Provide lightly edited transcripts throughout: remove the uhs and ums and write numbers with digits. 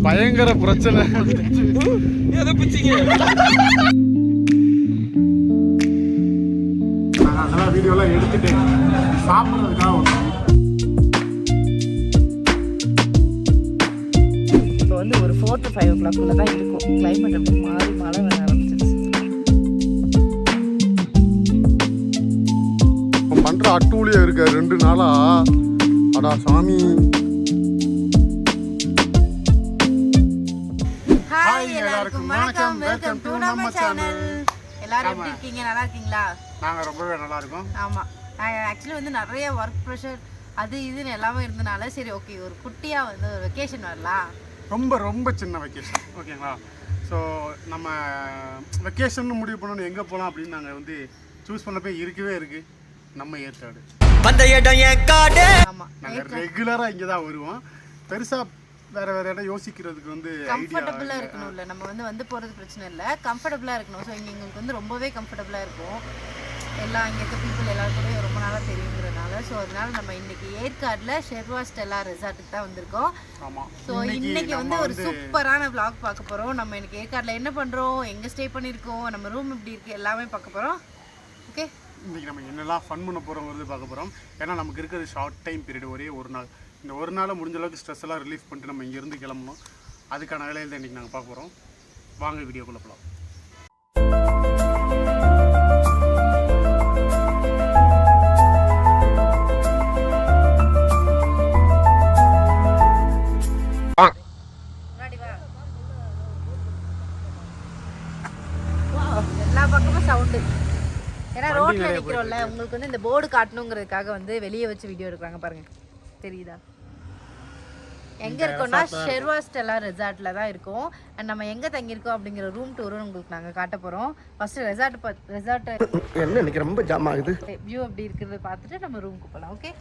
பயங்கர பிரச்சனை. எதை பிச்சிங்க? அதெல்லாம் வீடியோலாம் எடுத்துட்டு சாப்பிட்றதுக்காக இப்போ வந்து ஒரு 4 to 5 o'clock தான் இருக்கும். கிளைமேட் அப்படி மாறி மழை வர ஆரம்பிச்சிருச்சு. பண்ற அட்டூழியம் இருக்க 2 நாளா. அடா சாமி. ஹாய் எல்லாருக்கும் வணக்கம். வெல்கம் டு நம்ம சேனல். எல்லாரும் எப்படி இருக்கீங்க? நல்லா இருக்கீங்களா? நாங்க ரொம்பவே நல்லா இருக்கோம். ஆமா, ஆக்சுவலி வந்து நிறைய ஒர்க் ப்ரெஷர் அது இதுன்னு எல்லாமே இருந்தனால சரி ஓகே ஒரு குட்டியா வந்து ஒரு வெக்கேஷன் வரலாம். ரொம்ப ரொம்ப சின்ன வெக்கேஷன், ஓகேங்களா? ஸோ நம்ம வெக்கேஷன் முடிவு பண்ணணும் எங்கே போகலாம் அப்படின்னு நாங்கள் வந்து சூஸ் பண்ண போய் இருக்கவே இருக்குது நம்ம ஏற்காடு. நாங்கள் ரெகுலராக இங்கே தான் வருவோம். பெருசாக வேறு இடம் யோசிக்கிறதுக்கு வந்து கம்ஃபர்டபுளாக இருக்கணும்ல. நம்ம வந்து போகிறது பிரச்சனை இல்லை, கம்ஃபர்டபுளாக இருக்கணும். ஸோ இங்கே எங்களுக்கு வந்து ரொம்பவே கம்ஃபர்டபுளாக இருக்கும். எல்லாம் இங்கே இருக்க பீப்புள் எல்லாருக்குமே ரொம்ப நாளாக தெரியுங்கிறதுனால. ஸோ அதனால நம்ம இன்னைக்கு ஏற்காடில் ஷெர்வா ஸ்டெல்லா ரெசார்ட்டுக்கு தான் வந்திருக்கோம். ஸோ இன்னைக்கு வந்து ஒரு சூப்பரான vlog பார்க்க போகிறோம். நம்ம இன்னைக்கு ஏற்காடில் என்ன பண்ணுறோம், எங்கே ஸ்டே பண்ணியிருக்கோம், நம்ம ரூம் எப்படி இருக்குது எல்லாமே பார்க்க போகிறோம். ஓகே, இன்றைக்கி நம்ம என்னெல்லாம் ஃபன் பண்ண போகிறோங்கிறது பார்க்க போகிறோம். ஏன்னா நமக்கு இருக்கிறது ஷார்ட் டைம் பீரியட், ஒரே ஒரு நாள். இந்த ஒரு நாளை முடிஞ்ச அளவுக்கு ஸ்ட்ரெஸ் எல்லாம் ரிலீஃப் பண்ணிட்டு நம்ம இங்கேருந்து கிளம்பணும். அதுக்கான வேலையில் தான் இன்றைக்கி நாங்கள் பார்க்க போகிறோம். வாங்க வீடியோக்குள்ளே போகலாம். எல்லா பக்கமும் சவுண்டு. ஏன்னா ரோட்ல நிக்கிறோம்ல, உங்களுக்கு வந்து இந்த போர்டு காட்டணுங்கிறதுக்காக வந்து வெளியே வச்சு வீடியோ எடுக்கிறாங்க பாருங்க, தெரியுதா? எங்க இருக்கோம்னா ஷெர்வா ஸ்டெல்லா ரெசார்ட்ல தான் இருக்கோம். அண்ட் நம்ம எங்க தங்கியிருக்கோம் அப்படிங்கிற ரூம் டூரும் உங்களுக்கு நாங்க காட்ட போறோம். ஃபர்ஸ்ட் ரெசார்ட் என்ன இன்னைக்கு ரொம்ப ஜாம் ஆகுது. வியூ அப்படி இருக்கிறத பார்த்துட்டு நம்ம ரூமுக்கு போகலாம். ஓகே,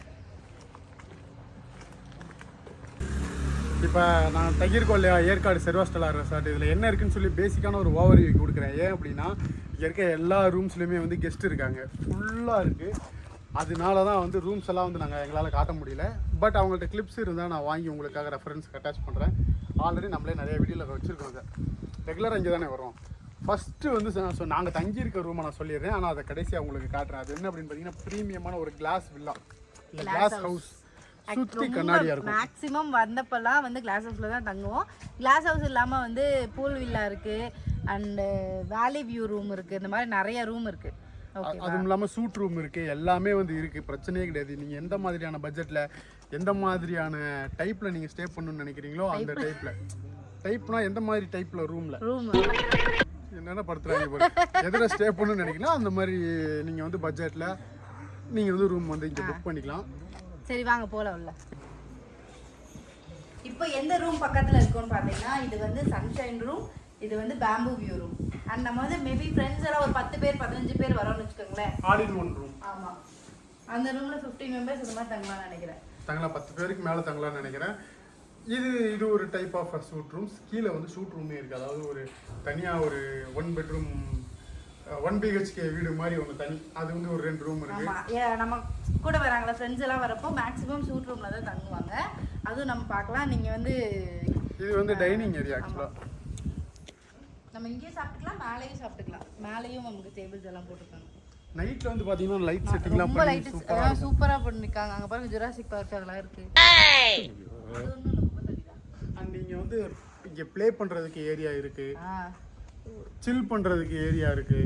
இப்போ நான் தங்கியிருக்கோம் இல்லையா ஏற்காடு ஷெர்வா ஸ்டெல்லா ரெசார்ட். இதில் என்ன இருக்குன்னு சொல்லி பேசிக்கான ஒரு ஓவர்வியூ கொடுக்குறேன். ஏன் அப்படின்னா இங்கே இருக்க எல்லா ரூம்ஸ்லையுமே வந்து கெஸ்ட் இருக்காங்க, ஃபுல்லாக இருக்குது. அதனால தான் வந்து ரூம்ஸ் எல்லாம் வந்து நாங்கள் எங்களால் காட்ட முடியல. பட் அவங்கள்ட்ட கிளிப்ஸ் இருந்தால் நான் வாங்கி உங்களுக்காக ரெஃபரன்ஸ்க்கு அட்டாச் பண்ணுறேன். ஆல்ரெடி நம்மளே நிறைய வீடியோவில் வச்சுருக்கோம். சார் ரெகுலராக இங்கே தானே வரும். ஃபஸ்ட்டு வந்து ஸோ நாங்கள் தங்கியிருக்க ரூமை நான் சொல்லிடுறேன், ஆனால் அதை கடைசியாக உங்களுக்கு காட்டுறேன். அது என்ன அப்படின்னு பார்த்தீங்கன்னா ப்ரீமியமான ஒரு கிளாஸ் வில்லா, இல்லை கிளாஸ் ஹவுஸ். சுற்றி கண்ணாடியாக இருக்கும். மேக்ஸிமம் வந்தப்பெல்லாம் வந்து கிளாஸ் ஹவுஸில் தான் தங்குவோம். கிளாஸ் ஹவுஸ் இல்லாமல் வந்து பூல் வில்லா இருக்குது, அண்டு வேலி வியூ ரூம் இருக்குது, இந்த மாதிரி நிறைய ரூம் இருக்குது. அதுவும் இல்லாமல் சூட் ரூம் இருக்குது, எல்லாமே வந்து இருக்குது. பிரச்சனையே கிடையாது. நீங்கள் எந்த மாதிரியான பட்ஜெட்டில் எந்த மாதிரியான டைப்பில் நீங்கள் ஸ்டே பண்ணணும்னு நினைக்கிறீங்களோ அந்த டைப்னா எந்த மாதிரி டைப்பில் ரூம் என்னென்ன படுத்துறாங்க எதில் ஸ்டே பண்ணணும்னு நினைக்கிறீங்களோ அந்த மாதிரி நீங்கள் வந்து பட்ஜெட்டில் நீங்கள் வந்து ரூம் வந்து இங்கே புக் பண்ணிக்கலாம். சரி வாங்க போகலாம் உள்ள. இப்போ எந்த ரூம் பக்கத்தில் இருக்குன்னு பார்த்தீங்கன்னா இது வந்து சன்ஷைன் ரூம், இது வந்து பேம்பு வியூ ரூம். அண்ட் நம்ம வந்து மேபி ஃப்ரெண்ட்ஸ் எல்லாம் ஒரு 10 பேர் 15 பேர் வரோம்னு வச்சுக்கோங்களேன். All in one room. ஆமாம், அந்த ரூமில் 15 மெம்பர்ஸ் இந்த மாதிரி தங்கலாம்னு நினைக்கிறேன். தங்கலாம், 10 பேருக்கு மேலே தங்கலாம்னு நினைக்கிறேன். இது ஒரு டைப் ஆஃப் ஷூட் ரூம்ஸ். கீழே வந்து ஷூட் ரூமே இருக்குது. அதாவது ஒரு தனியாக ஒரு 1 பெட்ரூம் 1 BHK வீடு மாதிரி ஒன்று தனி. அது வந்து ஒரு 2 ரூம் இருக்குது. ஆமாம், நம்ம கூட வராங்களா ஃப்ரெண்ட்ஸ் எல்லாம் வரப்போ மேக்ஸிமம் ஷூட் ரூமில் தான் தங்குவாங்க. அதுவும் நம்ம பார்க்கலாம். நீங்கள் வந்து இது வந்து டைனிங் ஏரியா. ஆக்சுவலாக நம்ம இங்கேயே சாப்பிட்டுக்கலாம், மேலேயும் சாப்பிட்டுக்கலாம். மேலேயும் நமக்கு டேபிள்ஸ் எல்லாம் போட்டுருக்காங்க. நைட்ல வந்து பாத்தீங்கன்னா லைட் செட்டிங்லாம் ரொம்ப லைட் சூப்பரா பண்ணிருக்காங்க. அங்க பாருங்க ஜுராசிக் பார்க் அதெல்லாம் இருக்கு. அண்ட் நீங்க வந்து இங்க ப்ளே பண்றதுக்கு ஏரியா இருக்கு, சில் பண்றதுக்கு ஏரியா இருக்கு,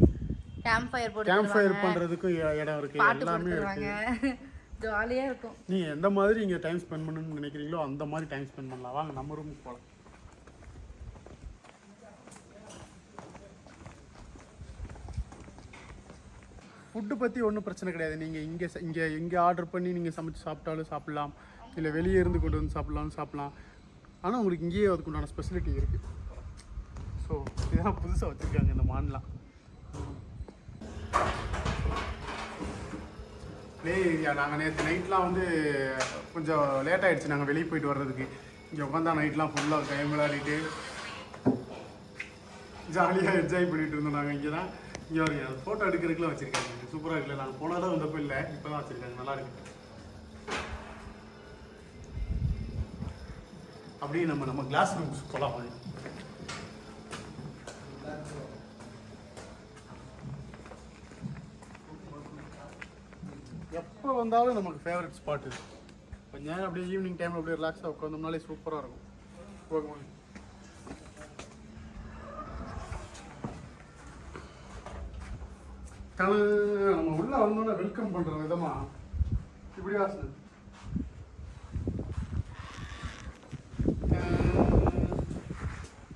கேம்ப் ஃபயர் பண்றதுக்கு இடம் இருக்கு, எல்லாமே இருக்கு. ஜாலியா இருக்கும். நீங்க எந்த மாதிரி இங்க டைம் ஸ்பெண்ட் பண்ணணும்னு நினைக்கிறீங்களோ அந்த மாதிரி டைம் ஸ்பெண்ட் பண்ணலாம். வாங்க நம்ம ரூமுக்கு போலாம். ஃபுட்டு பற்றி ஒன்றும் பிரச்சனை கிடையாது. நீங்கள் இங்கே ஆர்டர் பண்ணி நீங்கள் சமைச்சு சாப்பிட்டாலும் சாப்பிட்லாம், இல்லை வெளியே இருந்து கொண்டு வந்து சாப்பிட்லாம். ஆனால் உங்களுக்கு இங்கேயே அதுக்குண்டான ஸ்பெசிலிட்டி இருக்குது. ஸோ இதெல்லாம் புதுசாக வச்சுருக்காங்க இந்த மான்லாம். Play area. நாங்கள் நேற்று நைட்லாம் வந்து கொஞ்சம் லேட் ஆகிடுச்சு நாங்கள் வெளியே போயிட்டு வர்றதுக்கு. இங்கே உட்காந்தா நைட்லாம் ஃபுல்லாக கை விளையாடிட்டு ஜாலியாக என்ஜாய் பண்ணிகிட்டு இருந்தோம். நாங்கள் இங்கே தான் இங்கே வருங்க. அது ஃபோட்டோ எடுக்கிறதுக்குலாம் வச்சுருக்காங்க. சூப்பராக இருக்குல்ல. நாங்கள் போனதான் வந்தப்போ இல்லை, இப்போ தான் வச்சுருக்காங்க. நல்லா இருக்கு. அப்படியே நம்ம கிளாஸ் ரூம்ஸ் போகலாம். எப்போ வந்தாலும் நமக்கு ஃபேவரட் ஸ்பாட் இது. கொஞ்ச நேரம் அப்படியே ஈவினிங் டைமில் அப்படியே ரிலாக்ஸாக உட்காந்தோம்னாலே சூப்பராக இருக்கும். போகும்போது நம்ம உள்ள வந்தோன்னா வெல்கம் பண்ணுற விதமா இப்படி வாசனை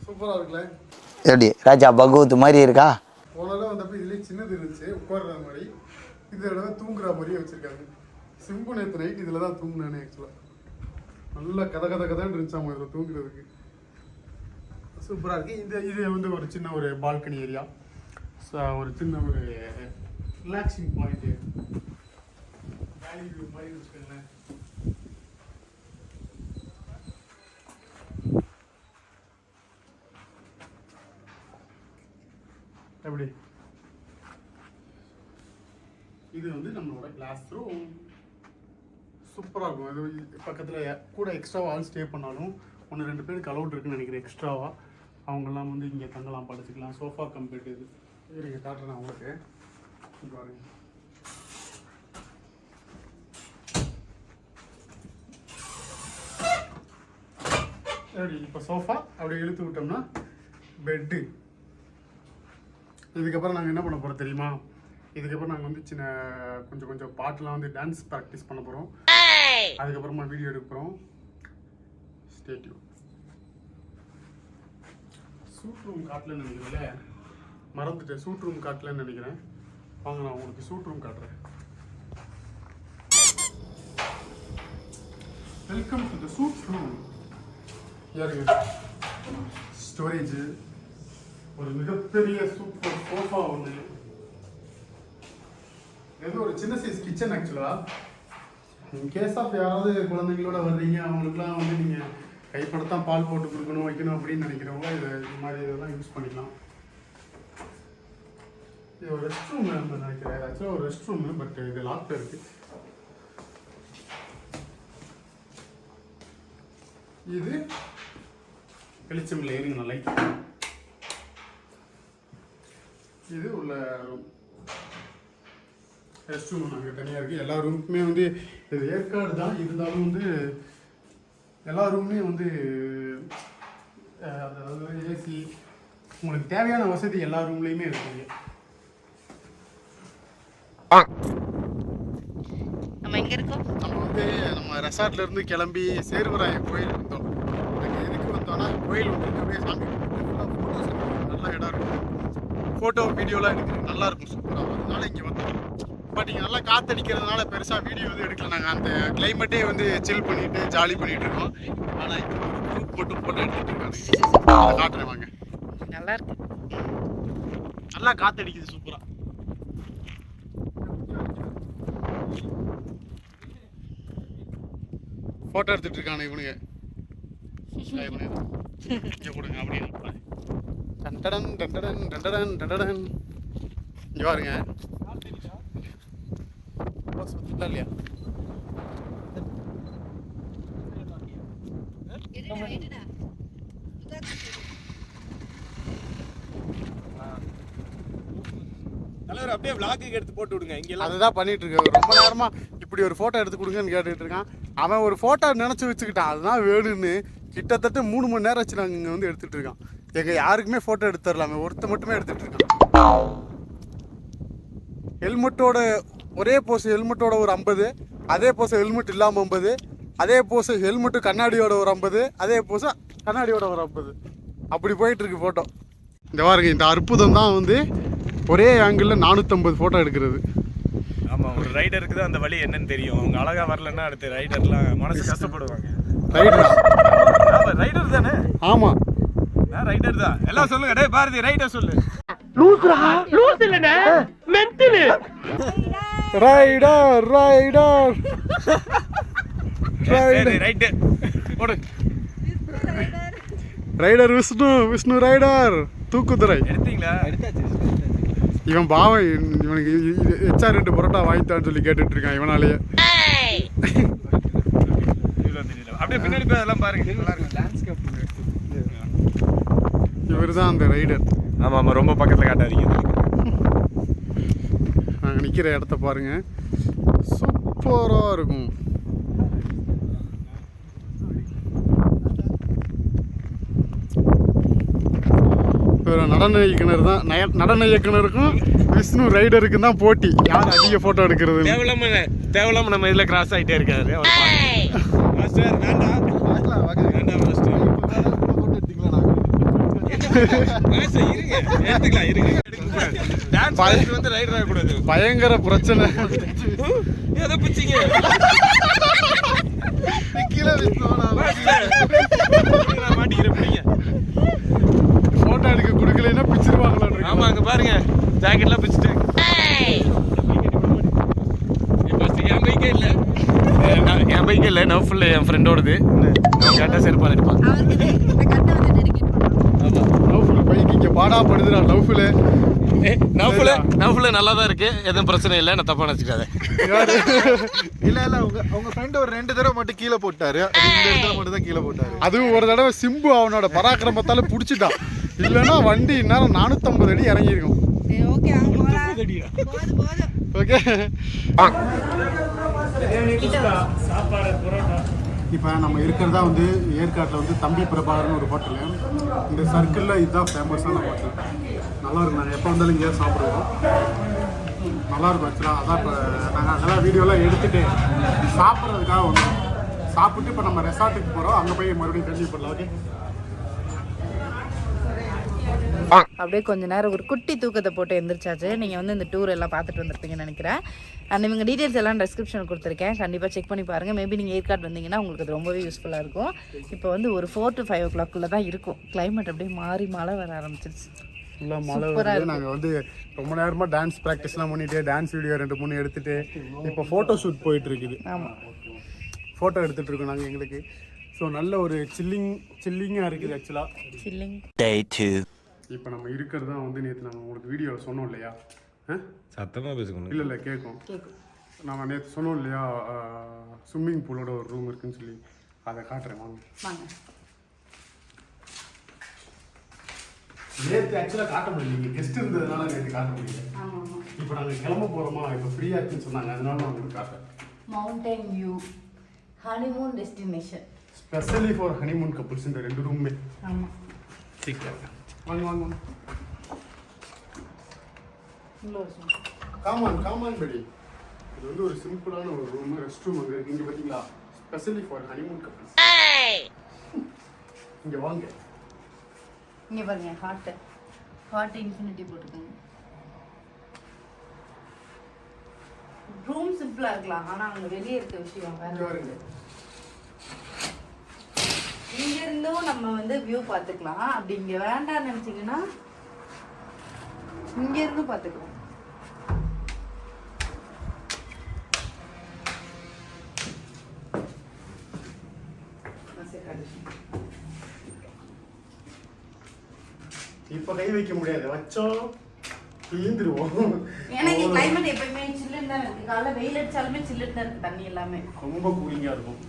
சூப்பராக இருக்குல்ல. எப்படி ராஜா பகவத் மாதிரி இருக்கா? போனாலும் வந்தப்போ இதுலேயே சின்னது இருந்துச்சு உட்கார்ற மாதிரி. இதோட தூங்குற மாதிரியே வச்சுருக்காங்க. சிம்பு நேற்று நைட் இதில் தான் தூங்குனானே. ஆக்சுவலாக நல்லா கதன்னு இருந்துச்சாமா இதில் தூங்குறதுக்கு. சூப்பராக இருக்குது. இது வந்து ஒரு சின்ன ஒரு பால்கனி ஏரியா. ஸோ ஒரு சின்ன ஒரு ரிலாக்ஸிங் பாயிண்ட்டு வேலி வியூ மாதிரி வச்சுக்கோங்களேன். எப்படி இது வந்து நம்மளோட கிளாஸ் ரூம் சூப்பராக இருக்கும். இது பக்கத்தில் கூட எக்ஸ்ட்ராவாக ஆள் ஸ்டே பண்ணாலும் 1-2 பேருக்கு அலௌட் இருக்குன்னு நினைக்கிறேன். எக்ஸ்ட்ராவாக அவங்கெல்லாம் வந்து இங்கே தங்கலாம், படுத்துக்கலாம். சோஃபா கம்ப்ளீட் இது நீங்கள் காட்டுறேன் அவங்களுக்கு பாருங்க. எப்படி இப்போ சோஃபா அப்படியே இழுத்து விட்டோம்னா பெட்டு. இதுக்கப்புறம் நாங்கள் என்ன பண்ண போகிறோம் தெரியுமா? இதுக்கப்புறம் நாங்கள் வந்து கொஞ்சம் பாட்டுலாம் வந்து டான்ஸ் ப்ராக்டிஸ் பண்ண போகிறோம். அதுக்கப்புறமா வீடியோ எடுக்க போகிறோம். Stay tune. சூட் ரூம் காட்டலன்னு நினைக்கிறேன்ல, மறந்துட்டேன். சூட் ரூம் காட்டலன்னு நினைக்கிறேன். வாங்க நான் உங்களுக்கு சூட் ரூம் காட்டுறேன். Welcome to the suite room. யாருங்க ஸ்டோரேஜ், ஒரு மிகப்பெரிய சூப்பர் சோஃபா ஒன்று, ஏதோ ஒரு சின்ன சைஸ் கிச்சன். ஆக்சுவலாக இன்கேஸ் ஆஃப் யாராவது குழந்தைங்களோட வர்றீங்க, அவங்களுக்குலாம் வந்து நீங்கள் கைப்படத்தான் பால் போட்டு கொடுக்கணும் வைக்கணும் அப்படின்னு நினைக்கிறவங்க இது மாதிரி இதெல்லாம் யூஸ் பண்ணிக்கலாம். இது ஒரு ரெஸ்ட் ரூம் நினைக்கிறேன். ஆக்சுவலாக ஒரு ரெஸ்ட் ரூமு, பட் இது லாக்ல இருக்குது. இது வெளிச்சமில்லை, ஏறிங்க லைட். இது உள்ள ரூம், ரெஸ்ட் ரூம் நாங்கள் தனியாக இருக்குது. எல்லா ரூமுக்குமே வந்து இது ஏற்காடு தான் இருந்தாலும் வந்து எல்லா ரூம்லேயும் வந்து அதாவது ஏசி, உங்களுக்கு தேவையான வசதி எல்லா ரூம்லேயுமே இருக்குது. நம்ம எங்கே இருக்கோம்? நம்ம ரெசார்ட்ல இருந்து கிளம்பி சேர்வராயன் கோயில் வந்தோம். அங்கே எதுக்கு வந்தோம்னா கோயில் வந்து அப்படியே சாமி ஃபோட்டோஸ் நல்ல இடம் இருக்கும். ஃபோட்டோ வீடியோலாம் எடுக்கிறது நல்லா இருக்கும், சூப்பராக. அதனால இங்கே வந்தோம். பட் இங்கே நல்லா காற்றடிக்கிறதுனால பெருசாக வீடியோ வந்து எடுக்கல. நாங்கள் அந்த கிளைமேட்டே வந்து சில் பண்ணிட்டு ஜாலி பண்ணிட்டு இருக்கோம். ஆனால் இப்போ ஒரு குரூப் போட்டு ஃபோட்டோ எடுத்துட்டு இருக்காங்க. காட்டுறேன் வாங்க. நல்லா இருக்கு, நல்லா காற்றடிக்குது சூப்பராக. ஃபோட்டோ எடுத்துட்டு இருக்கானு இவனுங்க. இங்கே கொடுங்க அப்படியே டண்டடன் டண்டடன் டண்டடன் டண்டடன். இங்கே பாருங்க இல்லையா? தலைவர் அப்படியே vlog எடுத்து போட்டு விடுங்க. இங்க அதுதான் பண்ணிட்டு இருக்காரு. ரொம்ப நேரமா இப்படி ஒரு போட்டோ எடுத்து கொடுங்கன்னு கேட்டுட்டு இருக்கான். அவன் ஒரு போட்டோ நினைச்சு வச்சுக்கிட்டான், அதுதான் வேணும்னு. கிட்டத்தட்ட 3 மணி நேரம் வச்சு நாங்கள் இங்கே வந்து எடுத்துட்டு இருக்கான். எங்க யாருக்குமே போட்டோ எடுத்து தரலாமே, ஒருத்த மட்டுமே எடுத்துட்டு இருக்கான். ஹெல்மெட்டோட ஒரே போஸ், ஹெல்மெட்டோட ஒரு 50, அதே போஸ் ஹெல்மெட் இல்லாமல் 50, அதே போஸ் ஹெல்மெட்டு கண்ணாடியோட ஒரு 50, அதே போஸ் கண்ணாடியோட ஒரு 50, அப்படி போயிட்டு இருக்கு ஃபோட்டோ. இந்த பாருங்க, இந்த அற்புதம் தான் வந்து ஒரே ஆங்கிளில் 450 ஃபோட்டோ எடுக்கிறது. ஆமாம், ஒரு ரைடருக்கு தான் அந்த வழி என்னன்னு தெரியும். அவங்க அழகா வரலன்னா அடுத்த ரைடர்லாம் மனசு கஷ்டப்படுவாங்க. ரைடர் தானே? ஆமாம், நான் ரைடர் தான். எல்லாம் சொல்லுங்க. டேய் பாரதி, ரைடர் சொல்லு. லூஸ் இல்லனே, மென்டல். ரைடர் ரைடர் ரைடர் போடு. ரைடர் விஷ்ணு ரைடர் தூக்குதுறை. எடுத்தீங்களா? இவன் பாவம், இவனுக்கு HR 2 பரோட்டா வாங்கித்தான்னு சொல்லி கேட்டுட்டு இருக்கான் இவனாலேயே. அப்படியே பின்னாடி போய் அதெல்லாம் பாருங்க. நல்லா இருக்கு. லேண்ட்ஸ்கேப் இவர் தான் அந்த ரைடர். ஆமாம் ஆமாம், ரொம்ப பக்கத்தில் காட்டாதீங்க. நாங்கள் நிற்கிற இடத்த பாருங்க, சூப்பராக இருக்கும். நடன இயக்குனர் தான், நடன இயக்குனருக்கும் விஷ்ணு ரைடருக்கும் தான் போட்டி, யார் அதிக ஃபோட்டோ எடுக்கிறது. தேவலாம நம்ம இதில் கிராஸ் ஆகிட்டே இருக்காரு. மாஸ்டர் வேண்டாம் வேண்டாம் மாஸ்டர். வந்து ரைடர் ஆகக்கூடாது, பயங்கர பிரச்சனை. எதை பிச்சிங்க மாட்டிக்கிறேன். ஃபோட்டோ எடுக்க கொடுக்கலைன்னா பிச்சிருவாங்களா? ஆமா, அங்க பாருங்க ஜாக்கெட்லாம் பிச்சுட்டு. என் பைக்கே இல்லை, நவுஃபுல் என் ஃப்ரெண்டோடது. நான் கேட்டால் செருப்பால் எடுப்பான். நவுஃபுல் பைக் இங்கே பாடாப்படுதுடா. நவுஃபுல் நல்லா தான் இருக்கு, எதுவும் பிரச்சனை இல்லை. நான் தப்பா நினச்சிக்காத. இல்ல உங்க ஃப்ரெண்ட் ஒரு 2 தடவை மட்டும் கீழே போட்டாரு. இந்த இடத்துல மட்டும் தான் கீழே போட்டாரு. அதுவும் ஒரு தடவை சிம்பு அவனோட பராக்கிரமத்தால பிடிச்சிட்டான். இல்லைன்னா வண்டி இந்நேரம் 450 அடி இறங்கியிருக்கும். ஓகே, இப்போ நம்ம இருக்கிறதா வந்து ஏற்காட்டில் வந்து தம்பி பிரபாகர்னு ஒரு ஹோட்டலு. இந்த சர்க்கிளில் இதுதான் ஃபேமஸான ஹோட்டல். நல்லாயிருக்கும். நாங்கள் எப்போ வந்தாலும் இங்கே சாப்பிடுவோம். நல்லாயிருக்கும் ஆக்சுவலாக. அதான் இப்போ நாங்கள் அதெல்லாம் வீடியோலாம் எடுத்துகிட்டு சாப்பிட்றதுக்காக வந்தோம். சாப்பிட்டு இப்போ நம்ம ரெசார்ட்டுக்கு போகிறோம். அங்கே போய் மறுபடியும் கண்டினியூ பண்ணலாம். ஓகே, அப்படியே கொஞ்ச நேரம் ஒரு குட்டி தூக்கத்தை போட்டு எந்திரிச்சாச்சு. நீங்கள் வந்து இந்த டூர் எல்லாம் பார்த்துட்டு வந்திருப்பீங்கன்னு நினைக்கிறேன். அண்ட் இவங்க டீட்டெயில்ஸ் எல்லாம் டிஸ்கிரிப்ஷனில் கொடுத்துருக்கேன், கண்டிப்பாக செக் பண்ணி பாருங்கள். மேபி நீங்கள் ஏற்காடு வந்தீங்கன்னா உங்களுக்கு அது ரொம்பவே யூஸ்ஃபுல்லாக இருக்கும். இப்போ வந்து ஒரு 4 to 5 o'clock தான் இருக்கும். கிளைமேட் அப்படியே மாறி மழை வர ஆரம்பிச்சிருச்சு. ஃபுல்லாக மழை வந்து நாங்கள் வந்து ரொம்ப நேரமாக டான்ஸ் ப்ராக்டிஸ்லாம் பண்ணிவிட்டு டான்ஸ் வீடியோ 2-3 எடுத்துகிட்டு இப்போ ஃபோட்டோ ஷூட் போயிட்டு இருக்குது. ஆமாம், ஃபோட்டோ எடுத்துகிட்டு இருக்கோம் நாங்கள் எங்களுக்கு. ஸோ நல்ல ஒரு சில்லிங்காக இருக்குது ஆக்சுவலாக. சில்லிங். Day 2. இப்போ நம்ம இருக்கிறது தான் வந்து நேற்று நாங்கள் உங்களுக்கு வீடியோவில் சொன்னோம் இல்லையா? சத்தமாக பேசுக்கணும். இல்லை கேட்கும். நம்ம நேற்று சொன்னோம் இல்லையா, ஸ்விம்மிங் பூலோட ஒரு ரூம் இருக்குன்னு சொல்லி. அதை காட்டுறேன் வாங்க. நேற்று ஆக்சுவலாக காட்ட முடியல, இங்கே கெஸ்ட் இருந்ததுனால நேற்று காட்ட முடியல. இப்போ நாங்கள் கிளம்ப போகிறோமா, இப்போ ஃப்ரீயாக இருக்குன்னு சொன்னாங்க, அதனால நான் உங்களுக்கு காட்டுறேன். Mountain view honeymoon destination specially for honeymoon couples. இந்த 2 ரூமே. ஆமாம், சீக்கிரம் வாங்க வாங்க வாங்க. இவ்வளோ காமான் படி. இது வந்து ஒரு சிம்பிளான ஒரு ரூம், ரெஸ்ட் ரூம் அங்கே இருக்கு. இங்கே பார்த்தீங்களா, ஸ்பெஷலி ஃபார் ஹனிமூன் கப்புள்ஸ். இங்கே வாங்க. இங்கே பாருங்க, ஹாட் இன்ஃபினிட்டி போட்டுக்கோங்க. ரூம் சிம்பிளாக இருக்கலாம், ஆனால் அங்கே வெளியே இருக்க விஷயம் இங்கே வேற. வருங்க. இங்கேருந்தும் நம்ம வந்து வியூ பார்த்துக்கலாம். அப்படி இங்கே வேண்டாம்னு நினச்சிங்கன்னா இங்கேருந்து பார்த்துக்கலாம். இப்போ கை வைக்க முடியாது, வச்சோம் தீந்துருவோம். ஏன்னா இங்கே கிளைமேட் எப்பயுமே சில்லுன்னு தான் இருக்கு. காலைல வெயில் அடிச்சாலுமே சில்லுன்னு தான் இருக்கு தண்ணி எல்லாமே. ரொம்ப கூலிங்காக இருக்கும்.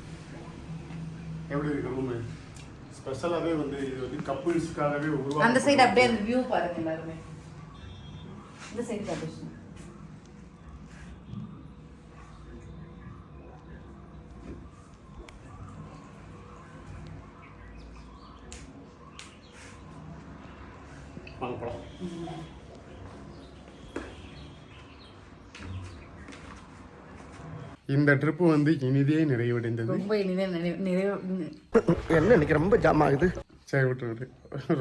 எப்படி இருக்கு ரூமு? ஸ்பெஷலாகவே வந்து இது வந்து கப்புள்ஸ்க்காகவே உருவாக்க. அந்த சைடு அப்படியே அந்த வியூ பாருங்க எல்லாருமே. இந்த சைடு பாருங்க. வாங்க போலாம். இந்த ட்ரிப்பு வந்து இனிதே நிறைவடைந்தது. ரொம்ப இனிதே நிறைவு. என்ன இன்னைக்கு ரொம்ப ஜாம் ஆகுது. சரி விட்டு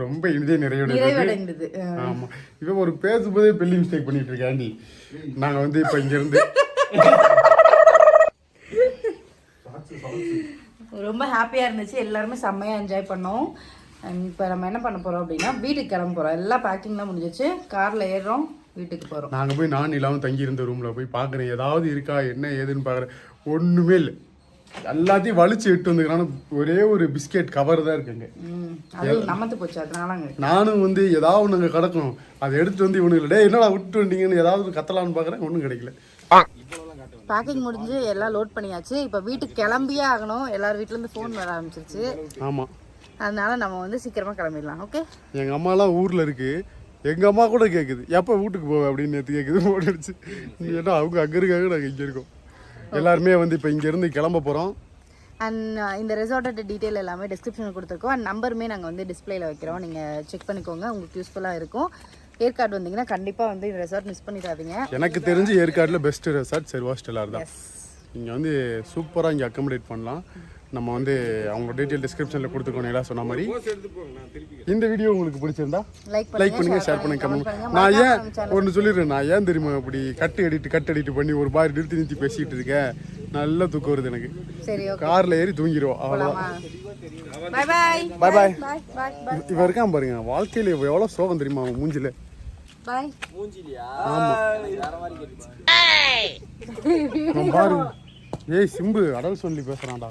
ரொம்ப இனிதே நிறைவடைந்தது. நிறைவடைந்தது. ஆமா, இவன் ஒரு பேசும்போதே பெல்லி மிஸ்டேக் பண்ணிட்டு இருக்காண்டி. நாங்க வந்து இப்ப இங்க இருந்து ரொம்ப ஹாப்பியா இருந்துச்சு. எல்லாருமே செம்மையா என்ஜாய் பண்ணோம். இப்போ நம்ம என்ன பண்ண போறோம் அப்படின்னா வீட்டுக்கு கிளம்ப போறோம். எல்லாம் பேக்கிங்லாம் முடிஞ்சிச்சு. கார்ல ஏறுறோம், வீட்டுக்கு போறோம். நாங்க போய் நான் இல்லாமல் தங்கி இருந்த ரூம்ல போய் பாக்குறேன், ஏதாவது இருக்கா என்ன ஏதுன்னு பாக்குறேன். ஒண்ணுமே இல்லை, எல்லாத்தையும் வலிச்சு இட்டு வந்துக்கிறான. ஒரே ஒரு பிஸ்கெட் கவர் தான் இருக்குங்க. அது நமத்து போச்சு, அதனால நானும் வந்து ஏதாவது ஒன்று அங்கே கிடக்கும், அதை எடுத்துட்டு வந்து இவனுக்கு டே என்னடா விட்டு வந்தீங்கன்னு ஏதாவது கத்தலான்னு பார்க்குறேன், ஒன்றும் கிடைக்கல. பேக்கிங் முடிஞ்சு எல்லாம் லோட் பண்ணியாச்சு. இப்போ வீட்டுக்கு கிளம்பியே ஆகணும். எல்லார் வீட்டிலேருந்து ஃபோன் வர ஆரம்பிச்சிருச்சு. ஆமாம், அதனால நம்ம வந்து சீக்கிரமாக கிளம்பிடலாம். ஓகே. எங்கள் அம்மாலாம் ஊரில் இருக்குது. எங்கள் அம்மா கூட கேட்குது எப்போ வீட்டுக்கு போவேன் அப்படின்னு நேற்று கேட்குது. போட்டுடுச்சு. ஏன்னா அவங்க அங்கே இருக்காங்க, நாங்கள் இங்கே இருக்கோம். எல்லாருமே வந்து இப்போ இங்கேருந்து கிளம்ப போகிறோம். அண்ட் இந்த ரெசார்ட்டோட டீட்டெயில் எல்லாமே டிஸ்கிரிப்ஷனில் கொடுத்துருக்கோம். அண்ட் நம்பருமே நாங்கள் வந்து டிஸ்பிளேல வைக்கிறோம். நீங்கள் செக் பண்ணிக்கோங்க, உங்களுக்கு யூஸ்ஃபுல்லாக இருக்கும். ஏற்காடு வந்தீங்கன்னா கண்டிப்பாக வந்து இந்த ரெசார்ட் மிஸ் பண்ணிடாதீங்க. எனக்கு தெரிஞ்சு ஏற்காடில் பெஸ்ட்டு ரெசார்ட் செர்வா ஸ்டெல்லார் தான். இங்கே வந்து சூப்பராக இங்கே அக்கமடேட் பண்ணலாம். நம்ம வந்து அவங்க டீட்டெயில் டிஸ்கிரிப்ஷனில் கொடுத்துருக்கோம். எல்லாம் சொன்ன மாதிரி இந்த வீடியோ உங்களுக்கு பிடிச்சிருந்தா லைக் பண்ணுங்கள், ஷேர் பண்ணுங்க, கமெண்ட் பண்ணுங்க. நான் ஏன் ஒன்று சொல்லிடுறேன், நான் ஏன் தெரியுமா இப்படி கட் எடிட் பண்ணி ஒரு மாதிரி நிறுத்தி பேசிகிட்டு இருக்கேன். நல்ல தூக்கம் வருது எனக்கு. சரி, காரில் ஏறி தூங்கிடுவோம். அவ்வளோதான். Bye bye. Bye bye. Bye bye bye. இவன் இருக்கான் பாருங்க, வாழ்க்கையில் எவ்வளோ சோகம் தெரியுமா அவன் மூஞ்சில. பாய். ஆமாம் பாரு. ஏய் சிம்பு அடல் சொல்லி பேசுகிறான்டா.